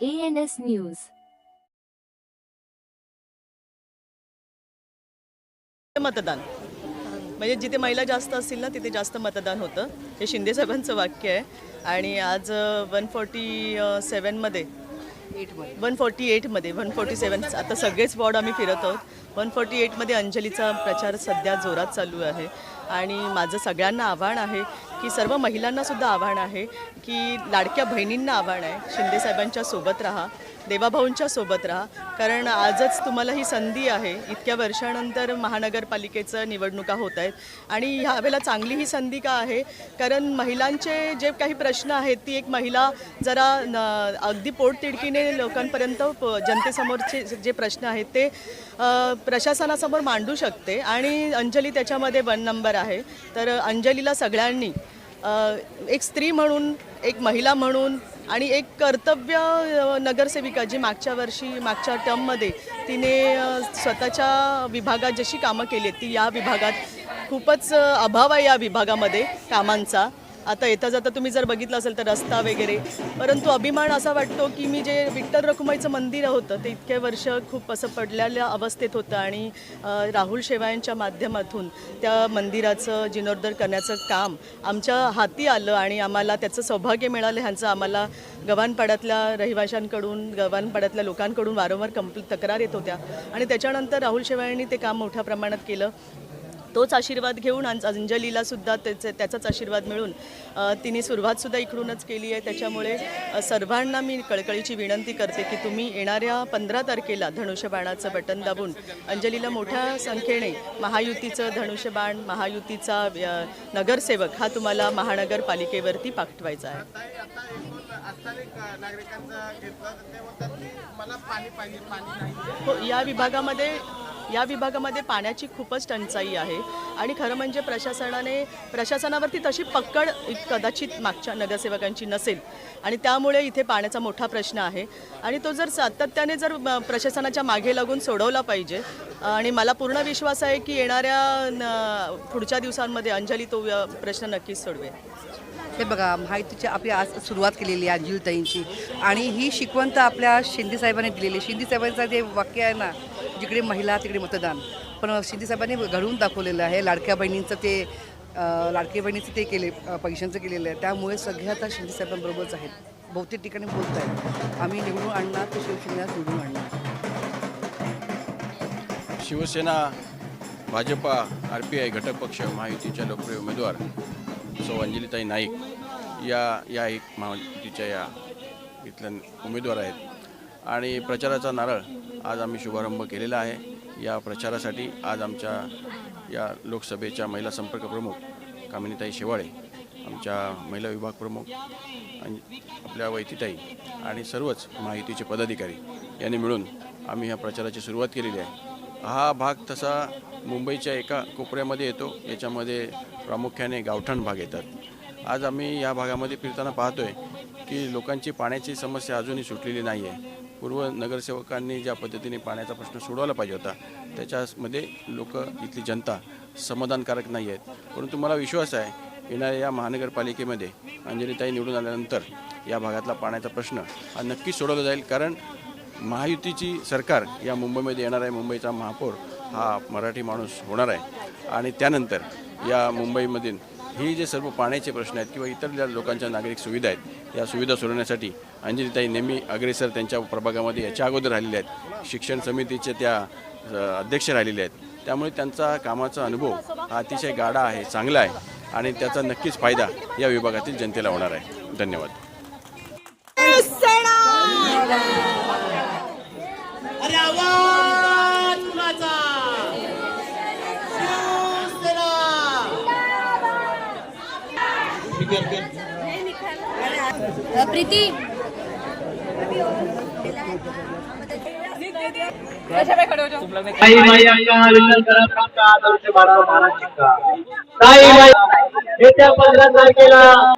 ANS news. मतदान म्हणजे जिथे महिला जास्त असतील ना तिथे जास्त मतदान होतं, हे शिंदे साहेबांचं वाक्य आहे। आणि आज 147 मध्ये 148 मध्ये 147 आता सगळेच वॉर्ड आम्ही फिरत आहोत। 148 मध्ये अंजलीचा प्रचार सध्या जोरात चालू आहे। आणि माझं सगळ्यांना आव्हान आहे की सर्व महिलांना सुद्धा आव्हान आहे की लाडक्या बहिणींना आव्हान आहे, शिंदे साहेबांच्या सोबत राहा, देवाभाऊंच्या सोबत राहा, कारण आजच तुम्हाला ही संधी आहे। इतक्या वर्षानंतर महानगरपालिकेचं निवडणुका होत आहेत आणि ह्यावेळेला चांगली ही संधी का आहे, कारण महिलांचे जे काही प्रश्न आहेत ती एक महिला जरा अगदी पोटतिडकीने लोकांपर्यंत जनतेसमोरचे जे प्रश्न आहेत ते प्रशासनासमोर मांडू शकते आणि अंजली त्याच्यामध्ये 1 नंबर आहे। तर अंजलीला सगळ्यांनी एक स्त्री म्हणून, एक महिला म्हणून आणि एक कर्तव्य नगरसेविका जी मागच्या टर्ममध्ये तिने स्वतःच्या विभागात जशी कामं केली ती या विभागात खूपच अभाव आहे या विभागामध्ये कामांचा। आता येता जाता तुम्ही जर बघितलं असेल तर रस्ता वगैरे, परंतु अभिमान असा वाटतो की मी जे विठ्ठल रखुमाईचं मंदिर होतं ते इतके वर्ष खूप असं पडलेल्या अवस्थेत होतं आणि राहुल शेवायांच्या माध्यमातून त्या मंदिराचं जीर्णोद्धार करण्याचं काम आमच्या हाती आलं आणि आम्हाला त्याचं सौभाग्य मिळालं। ह्यांचं आम्हाला गव्हाणपाड्यातल्या रहिवाशांकडून, गव्हाणपाड्यातल्या लोकांकडून वारंवार तक्रार येत होत्या आणि त्याच्यानंतर राहुल शेवायांनी ते काम मोठ्या प्रमाणात केलं। तोच आशीर्वाद घेऊन अंजलीला सुद्धा त्याचाच आशीर्वाद मिळून तिने सुरुवातसुद्धा इकडूनच केली आहे। त्याच्यामुळे सर्वांना मी कळकळीची विनंती करते की तुम्ही येणाऱ्या 15 तारखेला धनुष्यबाणाचं बटन दाबून अंजलीला मोठ्या संख्येने महायुतीचं धनुष्यबाण, महायुतीचा नगरसेवक हा तुम्हाला महानगरपालिकेवरती पाठवायचा आहे। हो, या विभागामध्ये पाण्याची खूपच टंचाई आहे आणि खरं म्हणजे प्रशासनावरती तशी पकड कदाचित मागच्या नगरसेवकांची नसेल आणि त्यामुळे इथे पाण्याचा मोठा प्रश्न आहे आणि तो जर सातत्याने जर प्रशासनाच्या मागे लागून सोडवला पाहिजे आणि मला पूर्ण विश्वास आहे की येणाऱ्या पुढच्या दिवसांमध्ये अंजली तो प्रश्न नक्कीच सोडवेल। हे बघा, माहितीची आपली आज सुरुवात केलेली आहे अंजलीताईंची आणि ही शिकवण तर आपल्या शिंदे साहेबांनी दिलेली। शिंदे साहेबांचं जे वाक्य आहे ना, जिकडे महिला तिकडे मतदान, पण शिंदे साहेबांनी घडवून दाखवलेलं आहे। लाडक्या बहिणीचं ते केले, पैशांचं केलेलं आहे, त्यामुळे सगळे आता शिंदे साहेबांबरोबरच आहेत। बहुतेक ठिकाणी बोलत आहेत आम्ही निवडून आणणार तर शिवसेनेला निवडून आणणार। शिवसेना, भाजपा, RPI घटक पक्ष महायुतीच्या लोकप्रिय उमेदवार सौ अंजलीताई नाईक या एक महायुतीच्या या इथल्या उमेदवार आहेत आणि प्रचाराचा नारळ आज आम्ही शुभारंभ केलेला आहे। या प्रचारासाठी आज आमच्या या लोकसभेच्या महिला संपर्क प्रमुख कामिनीताई शेवाळे, आमच्या महिला विभाग प्रमुख आपल्या वैतीताई आणि सर्वच महायुतीचे पदाधिकारी यांनी मिळून आम्ही ह्या प्रचाराची सुरुवात केलेली आहे। हा भाग तसा मुंबईच्या एका कोपऱ्यामध्ये येतो, याच्यामध्ये प्रामुख्याने गावठाण भाग येतात। आज आम्ही या भागामध्ये फिरताना पाहतोय की लोकांची पाण्याची समस्या अजूनही सुटलेली नाही आहे। पूर्व नगरसेवकांनी ज्या पद्धतीने पाण्याचा प्रश्न सोडवला पाहिजे होता त्याच्यामध्ये इथली जनता समाधानकारक नाही आहेत, परंतु मला विश्वास आहे येणाऱ्या या महानगरपालिकेमध्ये अंजलीताई निवडून आल्यानंतर या भागातला पाण्याचा प्रश्न हा नक्कीच सोडवला जाईल, कारण महायुतीची सरकार या मुंबईमध्ये येणार आहे। मुंबईचा महापौर हा मराठी माणूस होणार आहे आणि त्यानंतर या मुंबईमधील ही जे सर्व पाण्याचे प्रश्न आहेत किंवा इतर ज्या लोकांच्या नागरिक सुविधा आहेत या सुविधा सोडवण्यासाठी अंजलीताई नेहमी अग्रेसर त्यांच्या प्रभागामध्ये याच्या अगोदर राहिलेले आहेत, शिक्षण समितीचे त्या अध्यक्ष राहिलेले आहेत, त्यामुळे त्यांचा कामाचा अनुभव हा अतिशय गाढा आहे, चांगला आहे आणि त्याचा नक्कीच फायदा या विभागातील जनतेला होणार आहे। धन्यवाद। प्रीती येत्या 15 तारखेला